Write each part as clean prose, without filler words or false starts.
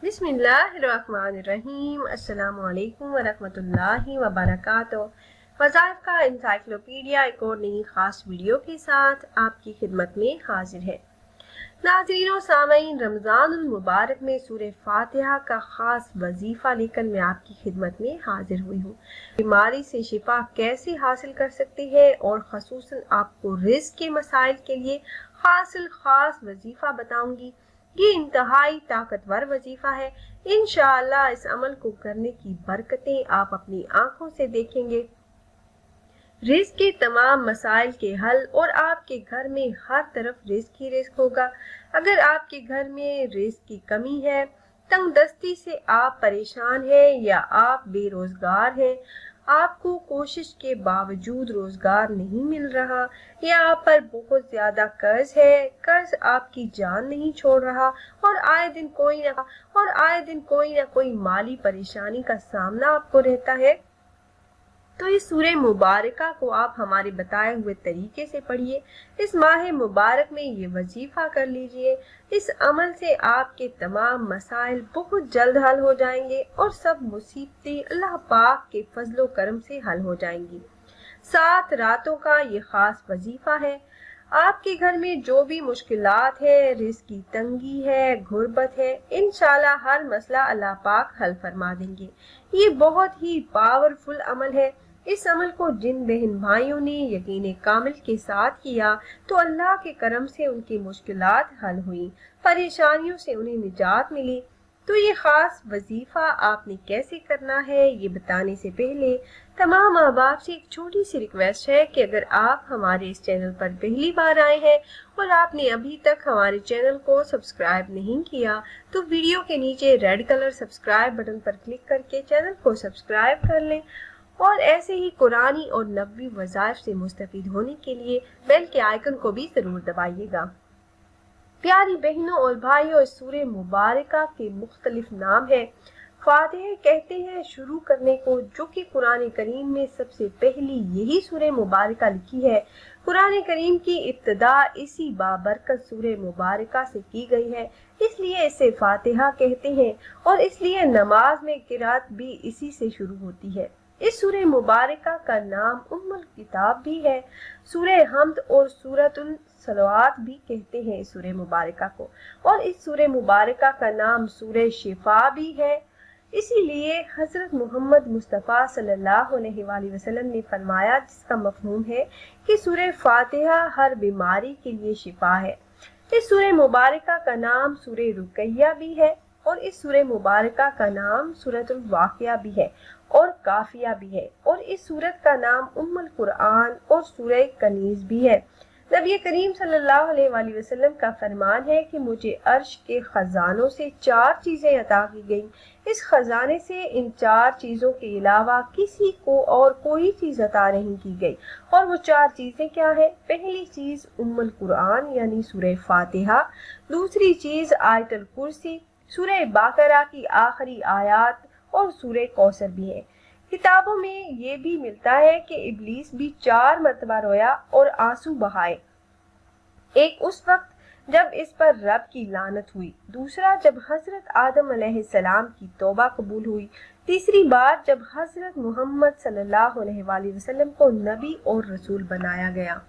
बिस्मिल्लाहिर्रहमानिर्रहीम। अस्सलामु अलैकुम वरहमतुल्लाहि वबरकातुहू। वज़ाइफ का इंसाइक्लोपीडिया एक और नई ख़ास वीडियो के साथ आपकी खिदमत में हाजिर है। नाज़रीन और सामईन, रमज़ानुल मुबारक में सूरह फातिहा का ख़ास वजीफ़ा लेकर मैं आपकी खिदमत में हाजिर हुई हूँ। बीमारी से शिफा कैसे हासिल कर सकते हैं और ख़ुसूसन आपको रिज़्क़ के मसाइल के लिए ख़ास वजीफ़ा बताऊंगी। ये इंतहाई ताकतवर वजीफा है। इंशाअल्लाह इस अमल को करने की बरकतें आप अपनी आंखों से देखेंगे। रिज़्क़ के तमाम मसाइल के हल और आपके घर में हर तरफ रिज़्क़ ही रिज़्क़ होगा। अगर आपके घर में रिज़्क़ की कमी है, तंगदस्ती से आप परेशान हैं या आप बेरोजगार हैं, आपको कोशिश के बावजूद रोजगार नहीं मिल रहा या आप पर बहुत ज्यादा कर्ज है, कर्ज आपकी जान नहीं छोड़ रहा और आए दिन कोई ना कोई माली परेशानी का सामना आपको रहता है, तो इस सूरह मुबारका को आप हमारे बताए हुए तरीके से पढ़िए। इस माह मुबारक में ये वजीफा कर लीजिए। इस अमल से आपके तमाम मसाइल बहुत जल्द हल हो जाएंगे और सब मुसीबतें अल्लाह पाक के फजलो करम से हल हो जाएंगी। 7 रातों का ये खास वजीफा है। आपके घर में जो भी मुश्किलात है, रिज़्क़ की तंगी है, गुर्बत है, इंशाल्लाह हर मसला अल्लाह पाक हल फरमा देंगे। ये बहुत ही पावरफुल अमल है। इस अमल को जिन बहन भाइयों ने यकीन कामिल के साथ किया तो अल्लाह के करम से उनकी मुश्किलात हल हुई, परेशानियों से उन्हें निजात मिली। तो ये खास वजीफा आपने कैसे करना है ये बताने से पहले तमाम अहबाब से एक छोटी सी रिक्वेस्ट है कि अगर आप हमारे इस चैनल पर पहली बार आए हैं और आपने अभी तक हमारे चैनल को सब्सक्राइब नहीं किया तो वीडियो के नीचे रेड कलर सब्सक्राइब बटन पर क्लिक करके चैनल को सब्सक्राइब कर लें और ऐसे ही कुरानी और नबवी वज़ाइफ से मुस्तफीद होने के लिए बेल के आइकन को भी जरूर दबाइएगा। प्यारी बहनों और भाइयों, इस सूरह मुबारका के मुख्तलिफ नाम है। फातिहा कहते हैं शुरू करने को, जो कि कुरान करीम में सबसे पहली यही सूरह मुबारका लिखी है। कुरान करीम की इब्तिदा इसी बाबरकत सूरह मुबारका से की गई है, इसलिए इसे फातिहा कहते हैं और इसलिए नमाज में किरात भी इसी से शुरू होती है। इस सूरह मुबारका का नाम उम्मुल किताब भी है। सूरह हम्द और सूरतुल सलवात भी कहते हैं इस सूरह मुबारका को, और इस सूरह मुबारका का नाम सूरह शिफा भी है। इसीलिए हजरत मोहम्मद मुस्तफ़ा सल्लल्लाहु अलैहि वसल्लम ने फरमाया, जिसका मफहूम है कि सूरह फातिहा हर बीमारी के लिए शिफा है। इस सूरह मुबारका का नाम सूरह रुकैया भी है और इस सूरह मुबारका का नाम सूरतुल वाक़िया भी है और काफिया भी है, और इस सूरत का नाम उम्मुल कुरान और सूरह कनीज भी है। नबी करीम सल्लल्लाहु अलैहि वसल्लम का फरमान है कि मुझे अर्श के खजानों से 4 चीजें अता की गईं। इस खजाने से इन 4 चीजों के अलावा किसी को और कोई चीज अता नहीं की गई, और वो 4 चीजें क्या है? पहली चीज उम्मुल कुरान यानी सूरह फातिहा, दूसरी चीज आयतुल कुर्सी, सूरह बकरा की आखिरी आयत और सूरह कौसर भी है। किताबों में ये भी मिलता है कि इब्लीस भी 4 मरतबा रोया और आंसू बहाए। एक उस वक्त जब इस पर रब की लानत हुई, दूसरा जब हजरत आदम अलैहिस्सलाम की तौबा कबूल हुई, तीसरी बार जब हजरत मोहम्मद सल्लल्लाहु अलैहि वसल्लम को नबी और रसूल बनाया गया,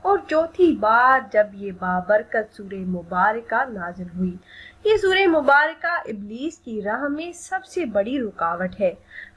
और चौथी बार जब ये बाबरकत सूरह मुबारका नाज़िल हुई। ये सूरह मुबारका इब्लीस की राह में सबसे बड़ी रुकावट है।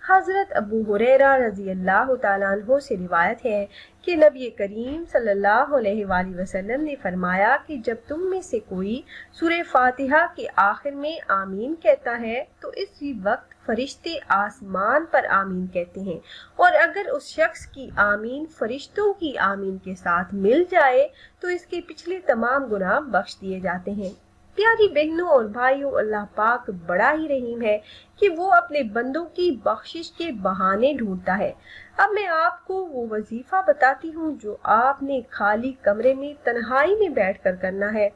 हजरत अबू हुरैरा रज़ी अल्लाह तआला अन्हु से रिवायत है कि नबी करीम सल्लल्लाहु अलैहि वसल्लम ने फरमाया कि जब तुम में से कोई सूरह फातिहा के आखिर में आमीन कहता है तो इसी वक्त फरिश्ते आसमान पर आमीन कहते हैं, और अगर उस शख्स की आमीन फरिश्तों की आमीन के साथ मिल जाए तो इसके पिछले तमाम गुनाह बख्श दिए जाते हैं। प्यारी बहनों और भाइयों, अल्लाह पाक बड़ा ही रहीम है कि वो अपने बंदों की बख्शिश के बहाने ढूंढता है। अब मैं आपको वो वजीफा बताती हूँ जो आपने खाली कमरे में तन्हाई में बैठकर करना है।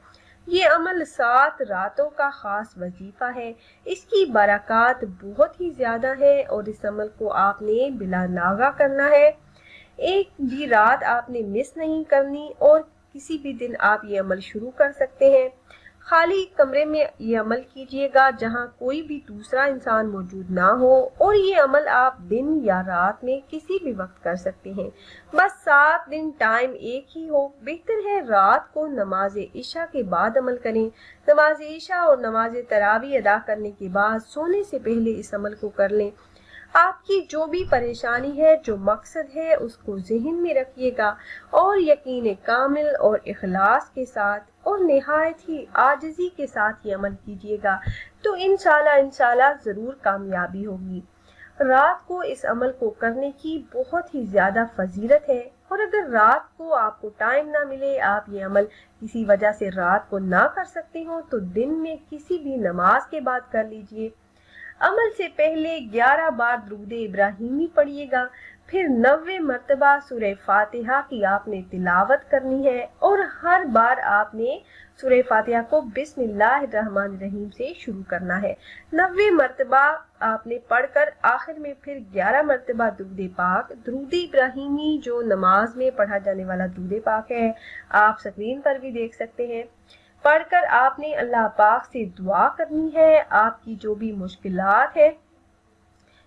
ये अमल 7 रातों का खास वजीफा है। इसकी बरकत बहुत ही ज्यादा है और इस अमल को आपने बिला नागा करना है। एक भी रात आपने मिस नहीं करनी और किसी भी दिन आप ये अमल शुरू कर सकते हैं। खाली कमरे में ये अमल कीजिएगा जहां कोई भी दूसरा इंसान मौजूद ना हो, और ये अमल आप दिन या रात में किसी भी वक्त कर सकते हैं। बस 7 दिन टाइम एक ही हो। बेहतर है रात को नमाज इशा के बाद अमल करें। नमाज इशा और नमाज तरावी अदा करने के बाद सोने से पहले इस अमल को कर लें। आपकी जो भी परेशानी है, जो मकसद है, उसको जहन में रखिएगा और यकीन कामिल और इखलास के साथ और निहायत ही आजिज़ी के साथ ये अमल कीजिएगा, तो इंशाल्लाह ज़रूर कामयाबी होगी। रात को इस अमल को करने की बहुत ही ज़्यादा फजीलत है, और अगर रात को आपको टाइम ना मिले, आप ये अमल किसी वजह से रात को ना कर सकते हो, तो दिन में किसी भी नमाज के बाद कर लीजिए। अमल से पहले 11 बार दुरूद इब्राहिमी पढ़िएगा, फिर 90 मरतबा सूरह फातिहा की आपने तिलावत करनी है, और हर बार आपने सूरह फातिहा को बिस्मिल्लाहिर्रहमानिर्रहीम से शुरू करना है। 90 मरतबा आपने पढ़कर आखिर में फिर 11 मरतबा दुरूद इब्राहिमी जो नमाज में पढ़ा जाने वाला दुरूद पाक है, आप स्क्रीन पर भी देख सकते हैं, पढ़कर आपने अल्लाह पाक से दुआ करनी है। आपकी जो भी मुश्किलात है,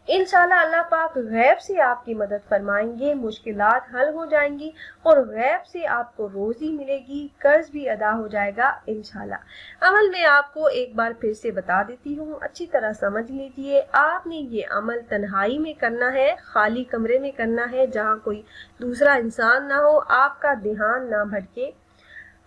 इंशाल्लाह अल्लाह पाक गैब से आपकी मदद फरमाएंगे, मुश्किलात हल हो जाएंगी और गैब से आपको रोजी मिलेगी, कर्ज भी अदा हो जाएगा इंशाल्लाह। अमल में आपको एक बार फिर से बता देती हूँ, अच्छी तरह समझ लीजिए। आपने ये अमल तन्हाई में करना है, खाली कमरे में करना है जहाँ कोई दूसरा इंसान ना हो, आपका ध्यान ना भटके।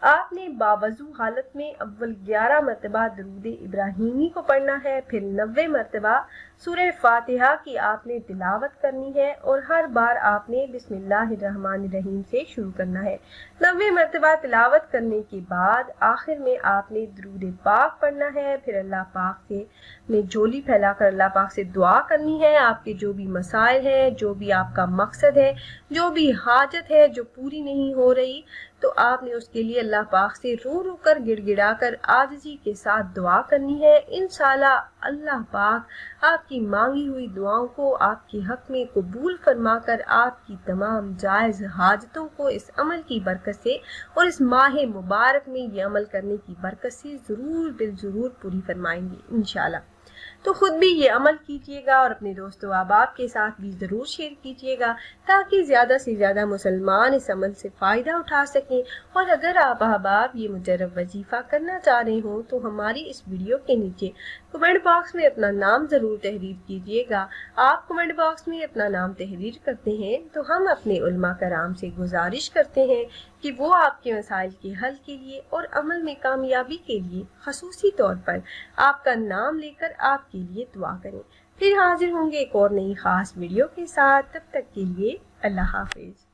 आपने बावजू हालत में अव्वल 11 मरतबा दुरूद इब्राहिमी को पढ़ना है, फिर 90 मरतबा सूरह फातिहा की आपने तिलावत करनी है, और हर बार आपने बिस्मिल्लाहिर्रहमानिर्रहीम से शुरू करना है। 90 मरतबा तिलावत करने के बाद आखिर में आपने दुरूद पाक पढ़ना है, फिर अल्लाह पाक से ने झोली फैलाकर अल्लाह पाक से दुआ करनी है। आपके जो भी मसाइल है, जो भी आपका मकसद है, जो भी हाजत है जो पूरी नहीं हो रही, तो आपने उसके लिए अल्लाह पाक से रो रो कर गिड़गिड़ा कर आजिज़ी के साथ दुआ करनी है। इंशाल्लाह अल्लाह पाक आपकी मांगी हुई दुआओं को आपके हक में कबूल फरमाकर आपकी तमाम जायज़ हाजतों को इस अमल की बरकत से और इस माह मुबारक में ये अमल करने की बरकत से ज़रूर बिलज़रूर पूरी फरमाएंगे इंशाल्लाह। तो खुद भी ये अमल कीजिएगा और अपने दोस्तों अहबाब के साथ भी ज़रूर शेयर कीजिएगा, ताकि ज़्यादा से ज़्यादा मुसलमान इस अमल से फ़ायदा उठा सकें। और अगर आप अहबाब ये मुजर्रब वजीफ़ा करना चाह रहे हो, तो हमारी इस वीडियो के नीचे कमेंट बॉक्स में अपना नाम ज़रूर तहरीर कीजिएगा। आप कमेंट बॉक्स में अपना नाम तहरीर करते हैं तो हम अपने उलमा कराम से गुजारिश करते हैं कि वो आपके मसाइल के हल के लिए और अमल में कामयाबी के लिए खसूसी तौर पर आपका नाम लेकर आपके लिए दुआ करें। फिर हाजिर होंगे एक और नई खास वीडियो के साथ। तब तक के लिए अल्लाह हाफिज।